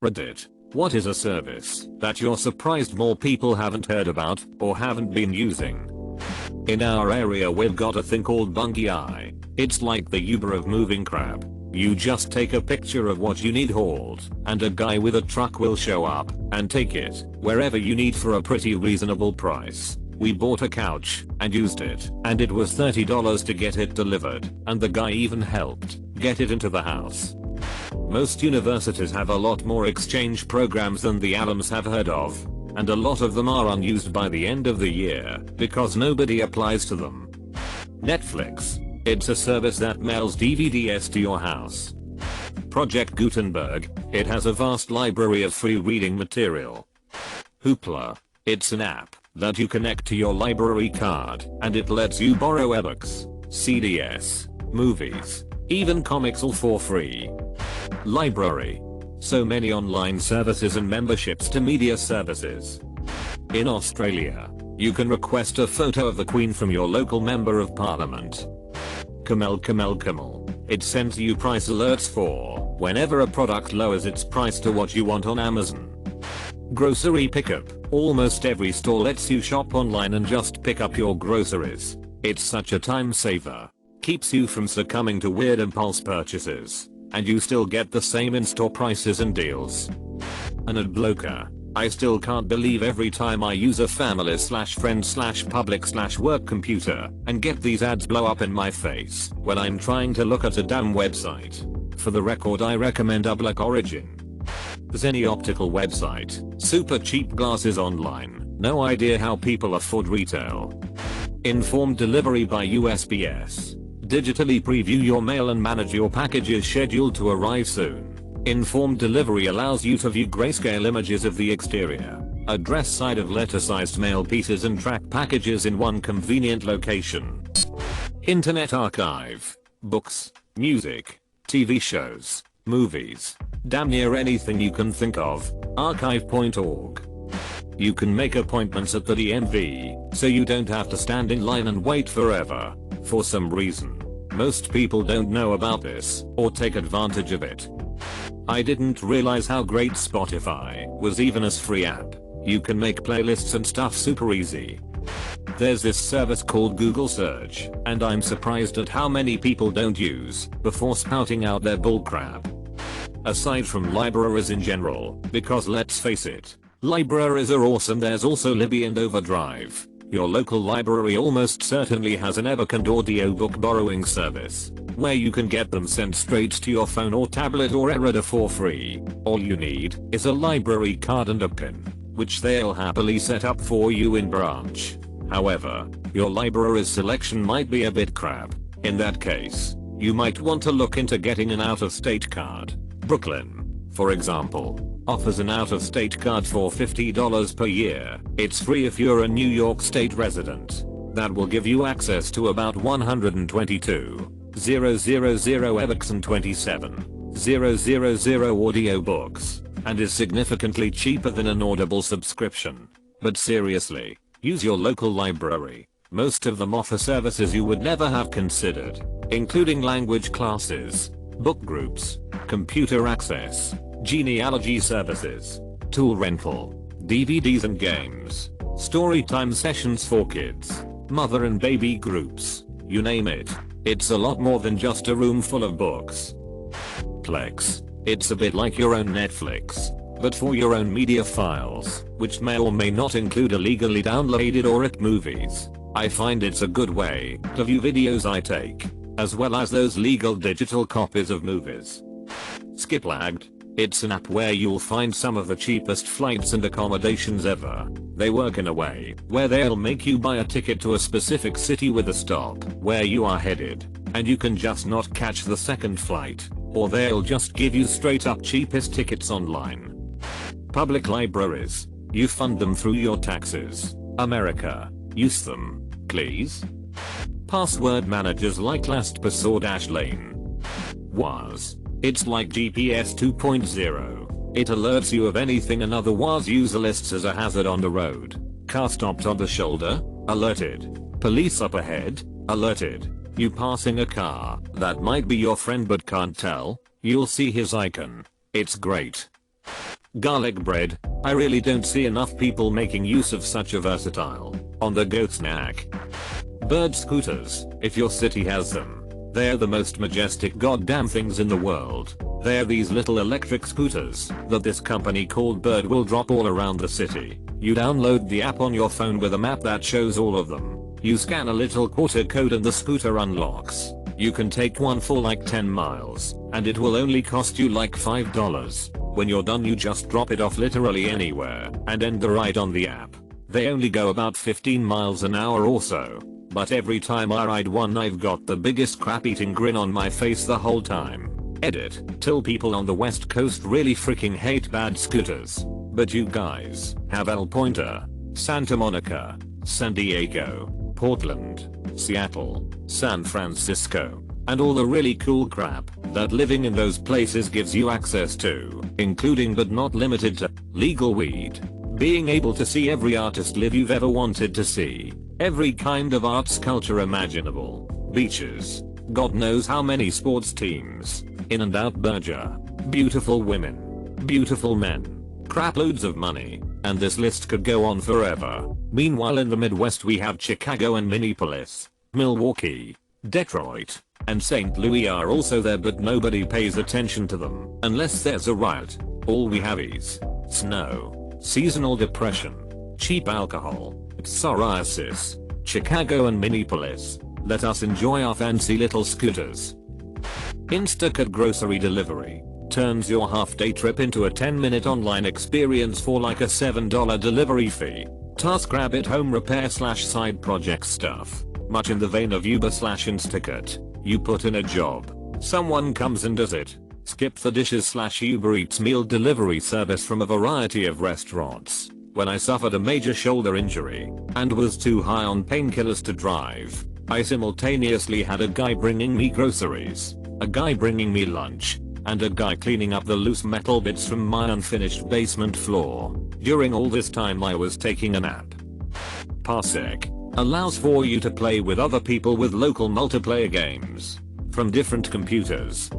Reddit. What is a service that you're surprised more people haven't heard about or haven't been using? In our area we've got a thing called Bungie. It's like the Uber of moving crap. You just take a picture of what you need hauled, and a guy with a truck will show up and take it wherever you need for a pretty reasonable price. We bought a couch and used it, and it was $30 to get it delivered, and the guy even helped get it into the house. Most universities have a lot more exchange programs than the alums have heard of, and a lot of them are unused by the end of the year because nobody applies to them. Netflix. It's a service that mails DVDs to your house. Project Gutenberg. It has a vast library of free reading material. Hoopla. It's an app that you connect to your library card, and it lets you borrow ebooks, CDs, movies, even comics all for free. Library. So many online services and memberships to media services. In Australia, you can request a photo of the Queen from your local member of parliament. Camel. It sends you price alerts for whenever a product lowers its price to what you want on Amazon. Grocery pickup. Almost every store lets you shop online and just pick up your groceries. It's such a time saver. Keeps you from succumbing to weird impulse purchases. And you still get the same in-store prices and deals. An ad blocker. I still can't believe every time I use a family/friend/public/work computer and get these ads blow up in my face when I'm trying to look at a damn website. For the record, I recommend Audiobook Origin. There's any optical website. Super cheap glasses online. No idea how people afford retail. Informed delivery by USPS. Digitally preview your mail and manage your packages scheduled to arrive soon. Informed delivery allows you to view grayscale images of the exterior, address side of letter-sized mail pieces and track packages in one convenient location. Internet archive. Books, music, TV shows, movies, damn near anything you can think of. Archive.org. You can make appointments at the DMV, so you don't have to stand in line and wait forever. For some reason, most people don't know about this or take advantage of it. I didn't realize how great Spotify was even as free app. You can make playlists and stuff super easy. There's this service called Google Search, and I'm surprised at how many people don't use before spouting out their bullcrap. Aside from libraries in general, because let's face it, libraries are awesome, there's also Libby and Overdrive. Your local library almost certainly has an ebook and audiobook borrowing service, where you can get them sent straight to your phone or tablet or e-reader for free. All you need is a library card and a PIN, which they'll happily set up for you in branch. However, your library's selection might be a bit crap. In that case, you might want to look into getting an out-of-state card. Brooklyn, for example, offers an out-of-state card for $50 per year. It's free if you're a New York State resident. That will give you access to about 122,000 ebooks and 27,000 audiobooks, and is significantly cheaper than an Audible subscription. But seriously, use your local library. Most of them offer services you would never have considered, including language classes, book groups, computer access, genealogy services, tool rental, DVDs and games, story time sessions for kids, mother and baby groups, you name it. It's a lot more than just a room full of books. Plex. It's a bit like your own Netflix, but for your own media files, which may or may not include illegally downloaded or ripped movies. I find it's a good way to view videos I take, as well as those legal digital copies of movies. Skiplagged. It's an app where you'll find some of the cheapest flights and accommodations ever. They work in a way where they'll make you buy a ticket to a specific city with a stop where you are headed, and you can just not catch the second flight, or they'll just give you straight up cheapest tickets online. Public libraries. You fund them through your taxes. America. Use them, please. Password managers like LastPass/Lane. WAS. It's like GPS 2.0. It alerts you of anything another WAS user lists as a hazard on the road. Car stopped on the shoulder? Alerted. Police up ahead? Alerted. You passing a car that might be your friend but can't tell? You'll see his icon. It's great. Garlic bread. I really don't see enough people making use of such a versatile, on-the-go snack. Bird scooters, if your city has them. They're the most majestic goddamn things in the world. They're these little electric scooters that this company called Bird will drop all around the city. You download the app on your phone with a map that shows all of them. You scan a little quarter code and the scooter unlocks. You can take one for like 10 miles, and it will only cost you like $5. When you're done you just drop it off literally anywhere, and end the ride on the app. They only go about 15 miles an hour or so, but every time I ride one I've got the biggest crap eating grin on my face the whole time. Edit, till people on the west coast really freaking hate bad scooters. But you guys have El Pointer, Santa Monica, San Diego, Portland, Seattle, San Francisco, and all the really cool crap that living in those places gives you access to, including but not limited to legal weed, being able to see every artist live you've ever wanted to see, every kind of arts culture imaginable, beaches, God knows how many sports teams, in and out burger, beautiful women, beautiful men, crap loads of money, and this list could go on forever. Meanwhile in the Midwest we have Chicago and Minneapolis, Milwaukee, Detroit, and St. Louis are also there, but nobody pays attention to them unless there's a riot. All we have is snow, seasonal depression, cheap alcohol, psoriasis. Chicago and Minneapolis, let us enjoy our fancy little scooters. Instacart grocery delivery turns your half-day trip into a 10-minute online experience for like a $7 delivery fee. TaskRabbit home repair / side project stuff. Much in the vein of Uber / Instacart. You put in a job, someone comes and does it. Skip the dishes / Uber Eats meal delivery service from a variety of restaurants. When I suffered a major shoulder injury and was too high on painkillers to drive, I simultaneously had a guy bringing me groceries, a guy bringing me lunch, and a guy cleaning up the loose metal bits from my unfinished basement floor. During all this time I was taking a nap. Parsec allows for you to play with other people with local multiplayer games from different computers.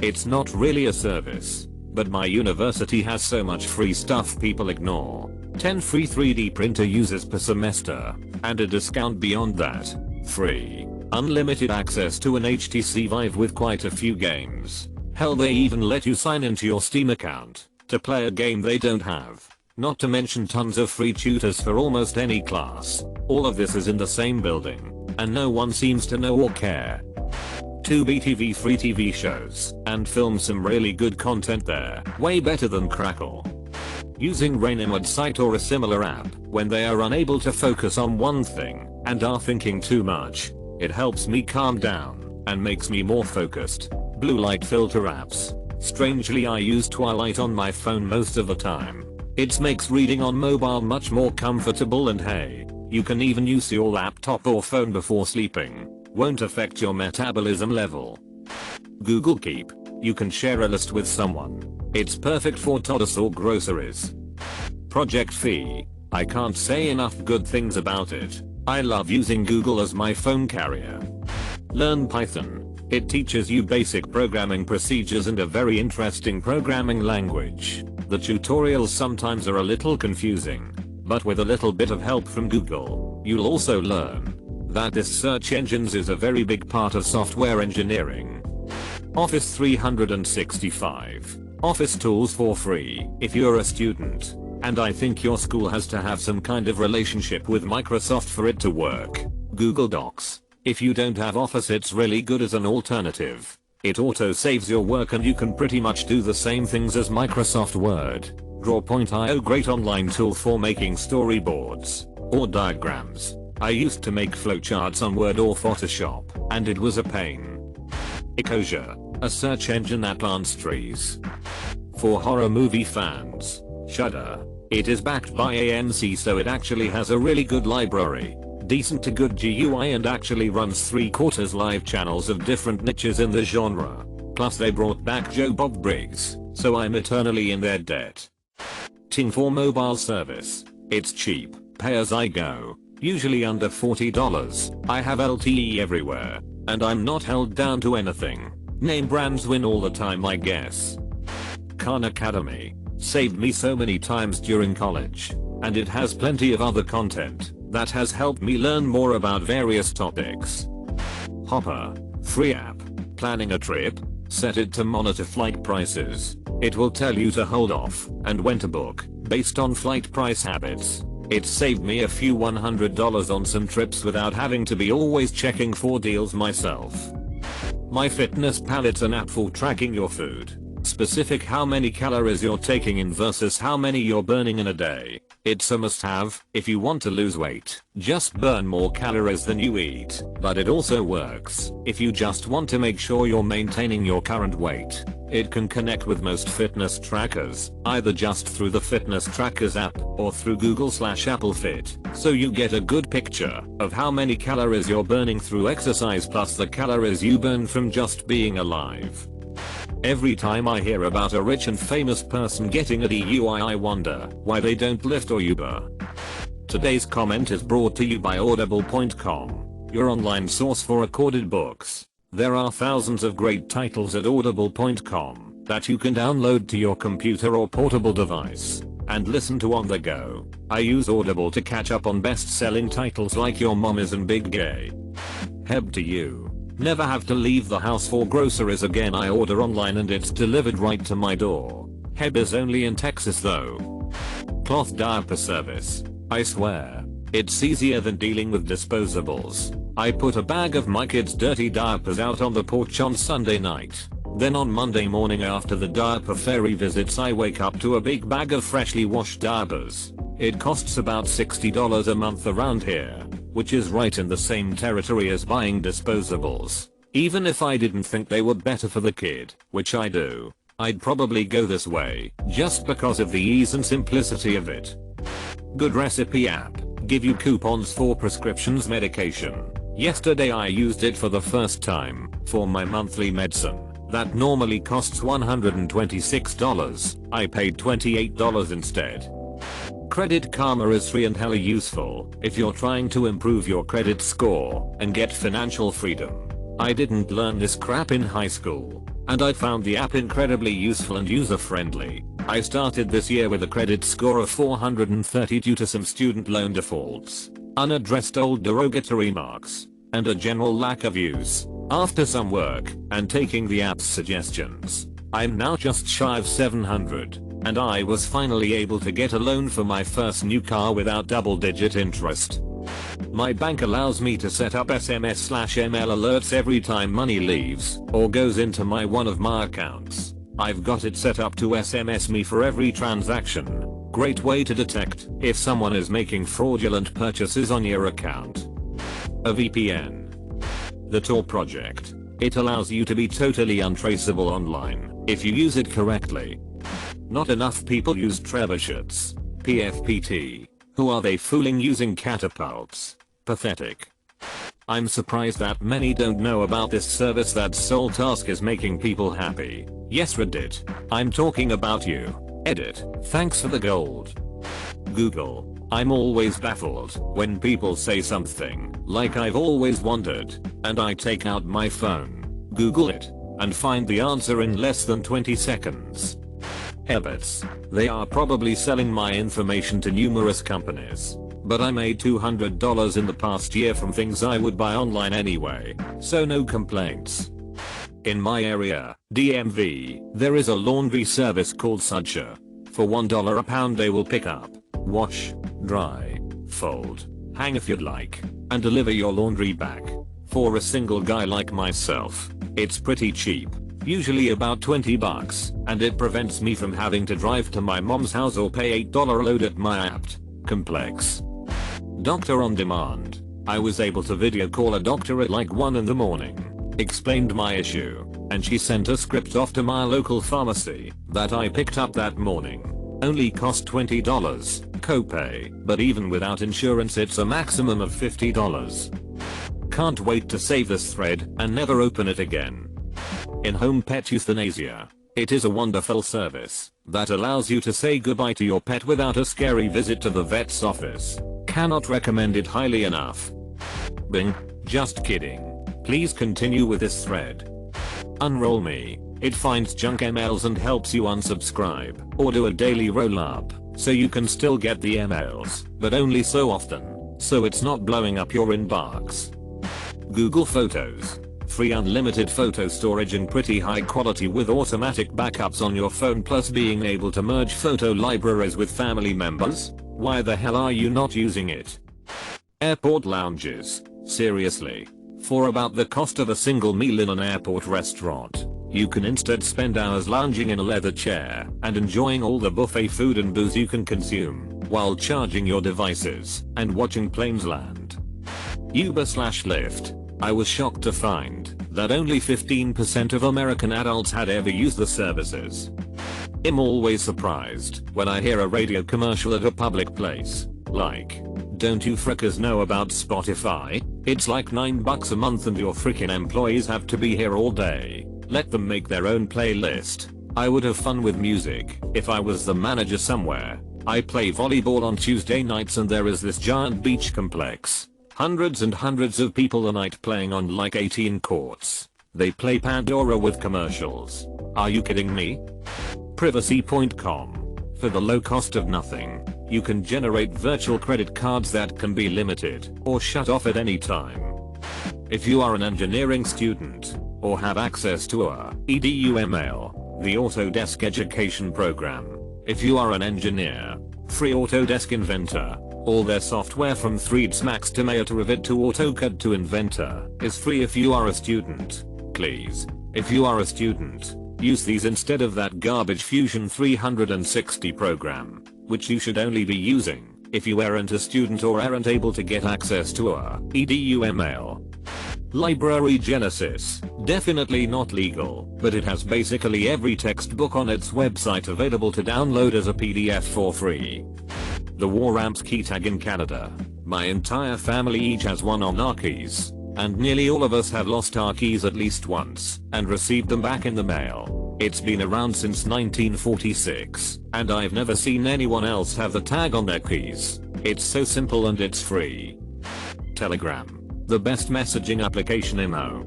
It's not really a service, but my university has so much free stuff people ignore. 10 free 3D printer users per semester, and a discount beyond that. Free, unlimited access to an HTC Vive with quite a few games. Hell, they even let you sign into your Steam account to play a game they don't have. Not to mention tons of free tutors for almost any class. All of this is in the same building, and no one seems to know or care. Tubi TV free TV shows and film some really good content there, way better than Crackle. Using Rainimud site or a similar app when they are unable to focus on one thing and are thinking too much. It helps me calm down and makes me more focused. Blue light filter apps. Strangely I use Twilight on my phone most of the time. It makes reading on mobile much more comfortable, and hey, you can even use your laptop or phone before sleeping. Won't affect your metabolism level. Google Keep. You can share a list with someone. It's perfect for toddlers or groceries. Project Fee. I can't say enough good things about it. I love using Google as my phone carrier. Learn Python. It teaches you basic programming procedures and a very interesting programming language. The tutorials sometimes are a little confusing, but with a little bit of help from Google, you'll also learn that this search engines is a very big part of software engineering. Office 365. Office tools for free if you're a student, and I think your school has to have some kind of relationship with Microsoft for it to work. Google Docs. If you don't have Office, it's really good as an alternative. It auto saves your work and you can pretty much do the same things as Microsoft Word. Drawpoint.io, great online tool for making storyboards or diagrams. I used to make flowcharts on Word or Photoshop, and it was a pain. Ecosia, a search engine that plants trees. For horror movie fans, Shudder. It is backed by AMC, so it actually has a really good library. Decent to good GUI and actually runs 3/4 live channels of different niches in the genre. Plus they brought back Joe Bob Briggs, so I'm eternally in their debt. Ting for mobile service. It's cheap, pay as I go, usually under $40. I have LTE everywhere, and I'm not held down to anything. Name brands win all the time, I guess. Khan Academy. saved me so many times during college. And it has plenty of other content that has helped me learn more about various topics. Hopper. Free app. Planning a trip? Set it to monitor flight prices. It will tell you to hold off and when to book based on flight price habits. It saved me a few $100 on some trips without having to be always checking for deals myself. MyFitnessPal. It's an app for tracking your food. Specific how many calories you're taking in versus how many you're burning in a day. It's a must-have if you want to lose weight. Just burn more calories than you eat. But it also works if you just want to make sure you're maintaining your current weight. It can connect with most fitness trackers, either just through the Fitness Trackers app or through Google/Apple Fit, so you get a good picture of how many calories you're burning through exercise plus the calories you burn from just being alive. Every time I hear about a rich and famous person getting a DUI, I wonder why they don't Lyft or Uber. Today's comment is brought to you by Audible.com, your online source for recorded books. There are thousands of great titles at Audible.com that you can download to your computer or portable device and listen to on the go. I use Audible to catch up on best-selling titles like Your Mom Isn't Big Gay. Heb to you. Never have to leave the house for groceries again. I order online and it's delivered right to my door. Heb is only in Texas though. Cloth diaper service. I swear, it's easier than dealing with disposables. I put a bag of my kids' dirty diapers out on the porch on Sunday night. Then on Monday morning after the diaper fairy visits I wake up to a big bag of freshly washed diapers. It costs about $60 a month around here, which is right in the same territory as buying disposables. Even if I didn't think they were better for the kid, which I do, I'd probably go this way, just because of the ease and simplicity of it. Good Recipe app. Give you coupons for prescriptions medication. Yesterday I used it for the first time, for my monthly medicine. That normally costs $126. I paid $28 instead. Credit Karma is free and hella useful if you're trying to improve your credit score and get financial freedom. I didn't learn this crap in high school, and I found the app incredibly useful and user-friendly. I started this year with a credit score of 430 due to some student loan defaults, unaddressed old derogatory marks, and a general lack of use. After some work and taking the app's suggestions, I'm now just shy of 700. And I was finally able to get a loan for my first new car without double-digit interest. My bank allows me to set up SMS/ML alerts every time money leaves or goes into one of my accounts. I've got it set up to SMS me for every transaction. Great way to detect if someone is making fraudulent purchases on your account. A VPN. The Tor project. It allows you to be totally untraceable online if you use it correctly. Not enough people use trebuchets. PFPT. Who are they fooling using catapults? Pathetic. I'm surprised that many don't know about this service that's sole task is making people happy. Yes, Reddit. I'm talking about you. Edit. Thanks for the gold. Google. I'm always baffled when people say something like I've always wondered, and I take out my phone, Google it, and find the answer in less than 20 seconds. Habits. They are probably selling my information to numerous companies, but I made $200 in the past year from things I would buy online anyway, so no complaints. In my area, DMV, there is a laundry service called Sudsher. For $1 a pound they will pick up, wash, dry, fold, hang if you'd like, and deliver your laundry back. For a single guy like myself, it's pretty cheap. Usually about $20, and it prevents me from having to drive to my mom's house or pay $8 load at my apt. Complex. Doctor on demand. I was able to video call a doctor at like 1 in the morning, explained my issue, and she sent a script off to my local pharmacy that I picked up that morning. Only cost $20 copay, but even without insurance it's a maximum of $50. Can't wait to save this thread and never open it again. In-home pet euthanasia. It is a wonderful service that allows you to say goodbye to your pet without a scary visit to the vet's office. Cannot recommend it highly enough. Bing. Just kidding. Please continue with this thread. Unroll me. It finds junk emails and helps you unsubscribe or do a daily roll-up, so you can still get the emails, but only so often, so it's not blowing up your inbox. Google Photos. Free unlimited photo storage and pretty high quality with automatic backups on your phone, plus being able to merge photo libraries with family members. Why the hell are you not using it? Airport lounges. Seriously. For about the cost of a single meal in an airport restaurant, you can instead spend hours lounging in a leather chair and enjoying all the buffet food and booze you can consume while charging your devices and watching planes land. Uber/Lyft. I was shocked to find that only 15% of American adults had ever used the services. I'm always surprised when I hear a radio commercial at a public place, like, "Don't you frickers know about Spotify? It's like $9 a month and your freaking employees have to be here all day. Let them make their own playlist." I would have fun with music if I was the manager somewhere. I play volleyball on Tuesday nights and there is this giant beach complex. Hundreds and hundreds of people a night playing on like 18 courts. They play Pandora with commercials. Are you kidding me? Privacy.com. For the low cost of nothing, you can generate virtual credit cards that can be limited or shut off at any time. If you are an engineering student or have access to a EDUML, the Autodesk Education Program. If you are an engineer, free Autodesk Inventor. All their software from 3ds Max to Maya to Revit to AutoCAD to Inventor is free if you are a student. Please, if you are a student, use these instead of that garbage Fusion 360 program, which you should only be using if you aren't a student or aren't able to get access to a EDUML. Library Genesis. Definitely not legal, but it has basically every textbook on its website available to download as a PDF for free. The War Amps key tag in Canada. My entire family each has one on our keys, and nearly all of us have lost our keys at least once and received them back in the mail. It's been around since 1946, and I've never seen anyone else have the tag on their keys. It's so simple and it's free. Telegram. The best messaging application IMO.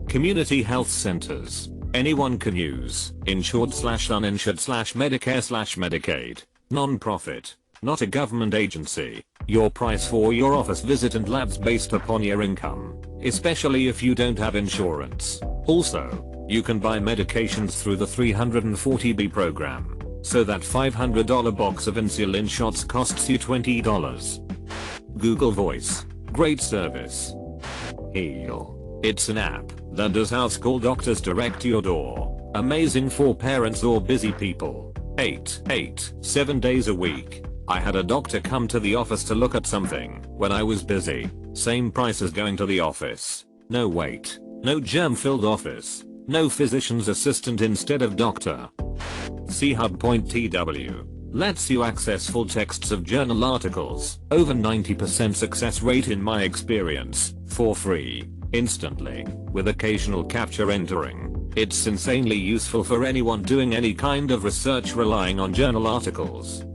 Community health centers. Anyone can use. Insured/uninsured/Medicare/Medicaid. Non-profit. Not a government agency. Your price for your office visit and labs based upon your income, especially if you don't have insurance. Also, you can buy medications through the 340B program, so that $500 box of insulin shots costs you $20. Google Voice. Great service. Heal. It's an app that does house call doctors direct to your door. Amazing for parents or busy people. 7 days a week. I had a doctor come to the office to look at something when I was busy. Same price as going to the office. No wait. No germ-filled office. No physician's assistant instead of doctor. chub.tw. Lets you access full texts of journal articles. Over 90% success rate in my experience. For free. Instantly. With occasional capture entering. It's insanely useful for anyone doing any kind of research relying on journal articles.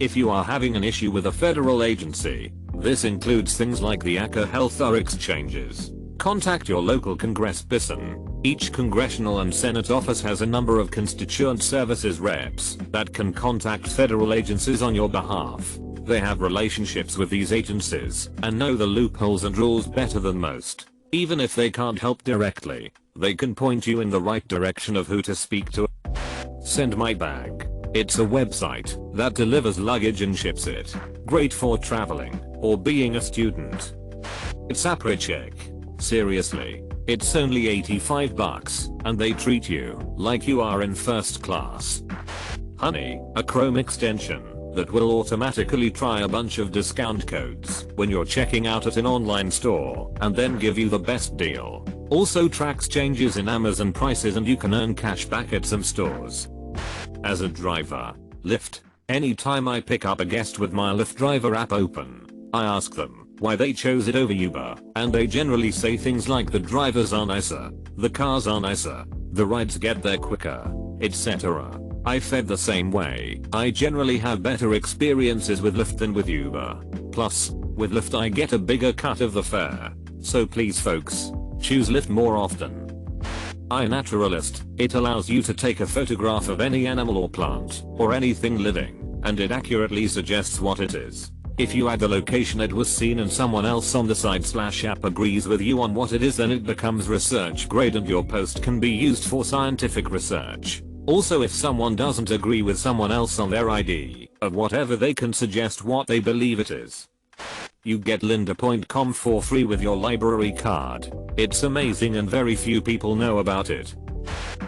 If you are having an issue with a federal agency, this includes things like the ACA Health or exchanges. Contact your local congressperson. Each congressional and Senate office has a number of constituent services reps that can contact federal agencies on your behalf. They have relationships with these agencies and know the loopholes and rules better than most. Even if they can't help directly, they can point you in the right direction of who to speak to. Send My Bag. It's a website that delivers luggage and ships it. Great for traveling or being a student. It's AppRecheck. Seriously, it's only $85 and they treat you like you are in first class. Honey, a Chrome extension that will automatically try a bunch of discount codes when you're checking out at an online store and then give you the best deal. Also tracks changes in Amazon prices and you can earn cash back at some stores. As a driver, Lyft. Anytime I pick up a guest with my Lyft driver app open, I ask them why they chose it over Uber, and they generally say things like the drivers are nicer, the cars are nicer, the rides get there quicker, etc. I fed the same way. I generally have better experiences with Lyft than with Uber. Plus, with Lyft I get a bigger cut of the fare. So please folks, choose Lyft more often. iNaturalist. It allows you to take a photograph of any animal or plant, or anything living, and it accurately suggests what it is. If you add the location it was seen and someone else on the site/app agrees with you on what it is, then it becomes research grade and your post can be used for scientific research. Also, if someone doesn't agree with someone else on their ID of whatever, they can suggest what they believe it is. You get lynda.com for free with your library card. It's amazing and very few people know about it.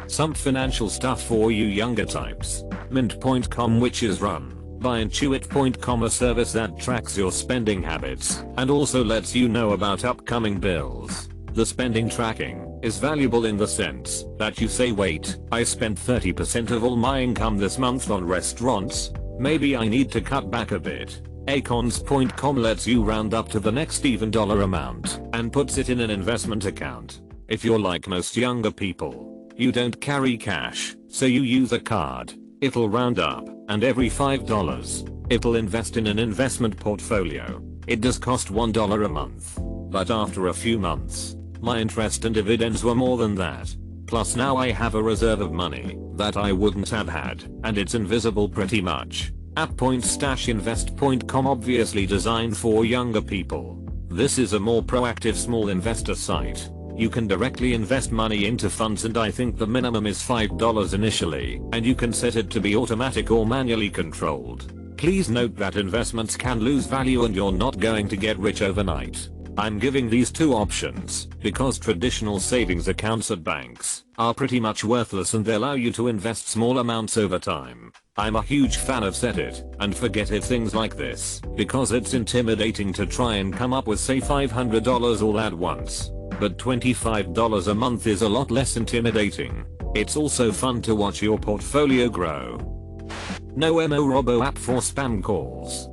Some financial stuff for you younger types. Mint.com, which is run by Intuit.com, a service that tracks your spending habits and also lets you know about upcoming bills. The spending tracking is valuable in the sense that you say, wait, I spent 30% of all my income this month on restaurants. Maybe I need to cut back a bit. Acons.com lets you round up to the next even dollar amount and puts it in an investment account. If you're like most younger people, you don't carry cash, so you use a card. It'll round up, and every $5, it'll invest in an investment portfolio. It does cost $1 a month, but after a few months, my interest and dividends were more than that. Plus now I have a reserve of money that I wouldn't have had, and it's invisible pretty much. App.invest.com, obviously designed for younger people. This is a more proactive small investor site. You can directly invest money into funds, and I think the minimum is $5 initially, and you can set it to be automatic or manually controlled. Please note that investments can lose value and you're not going to get rich overnight. I'm giving these two options because traditional savings accounts at banks are pretty much worthless and they allow you to invest small amounts over time. I'm a huge fan of set it and forget it things like this because it's intimidating to try and come up with say $500 all at once. But $25 a month is a lot less intimidating. It's also fun to watch your portfolio grow. No Robo app for spam calls.